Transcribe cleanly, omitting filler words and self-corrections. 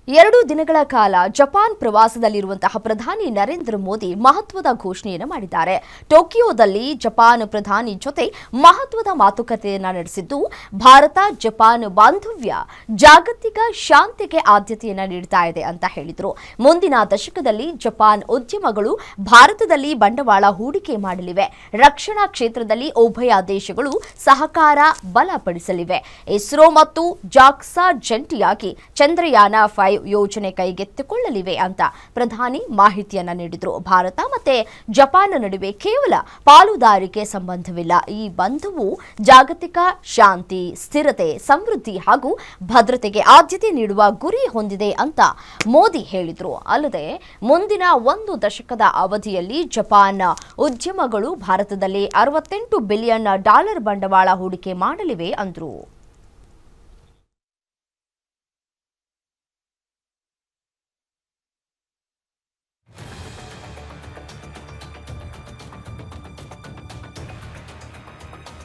2 ದಿನಗಳ ಕಾಲ ಜಪಾನ್ ಪ್ರವಾಸದಲ್ಲಿರುವಂತಹ ಪ್ರಧಾನಿ ನರೇಂದ್ರ ಮೋದಿ ಮಹತ್ವದ ಘೋಷಣೆಯನ್ನು ಮಾಡಿದ್ದಾರೆ. ಟೋಕಿಯೋದಲ್ಲಿ ಜಪಾನ್ ಪ್ರಧಾನಿ ಜೊತೆ ಮಹತ್ವದ ಮಾತುಕತೆಯನ್ನು ನಡೆಸಿದ್ದು, ಭಾರತ ಜಪಾನ್ ಬಾಂಧವ್ಯ ಜಾಗತಿಕ ಶಾಂತಿಗೆ ಆದ್ಯತೆಯನ್ನು ನೀಡುತ್ತಾ ಇದೆ ಅಂತ ಹೇಳಿದರು. ಮುಂದಿನ ದಶಕದಲ್ಲಿ ಜಪಾನ್ ಉದ್ಯಮಗಳು ಭಾರತದಲ್ಲಿ ಬಂಡವಾಳ ಹೂಡಿಕೆ ಮಾಡಲಿವೆ. ರಕ್ಷಣಾ ಕ್ಷೇತ್ರದಲ್ಲಿ ಉಭಯ ದೇಶಗಳು ಸಹಕಾರ ಬಲಪಡಿಸಲಿವೆ. ಇಸ್ರೋ ಮತ್ತು ಜಾಕ್ಸಾ ಜಂಟಿಯಾಗಿ ಚಂದ್ರಯಾನ 5 ಯೋಜನೆ ಕೈಗೆತ್ತಿಕೊಳ್ಳಲಿವೆ ಅಂತ ಪ್ರಧಾನಿ ಮಾಹಿತಿಯನ್ನ ನೀಡಿದರು. ಭಾರತ ಮತ್ತೆ ಜಪಾನ್ ನಡುವೆ ಕೇವಲ ಪಾಲುದಾರಿಕೆ ಸಂಬಂಧವಿಲ್ಲ. ಈ ಬಂಧವು ಜಾಗತಿಕ ಶಾಂತಿ, ಸ್ಥಿರತೆ, ಸಮೃದ್ಧಿ ಹಾಗೂ ಭದ್ರತೆಗೆ ಆದ್ಯತೆ ನೀಡುವ ಗುರಿ ಹೊಂದಿದೆ ಅಂತ ಮೋದಿ ಹೇಳಿದರು. ಅಲ್ಲದೆ ಮುಂದಿನ 1 ದಶಕದ ಅವಧಿಯಲ್ಲಿ ಜಪಾನ್ ಉದ್ಯಮಗಳು ಭಾರತದಲ್ಲಿ $68 ಬಿಲಿಯನ್ ಬಂಡವಾಳ ಹೂಡಿಕೆ ಮಾಡಲಿವೆ ಅಂದರು.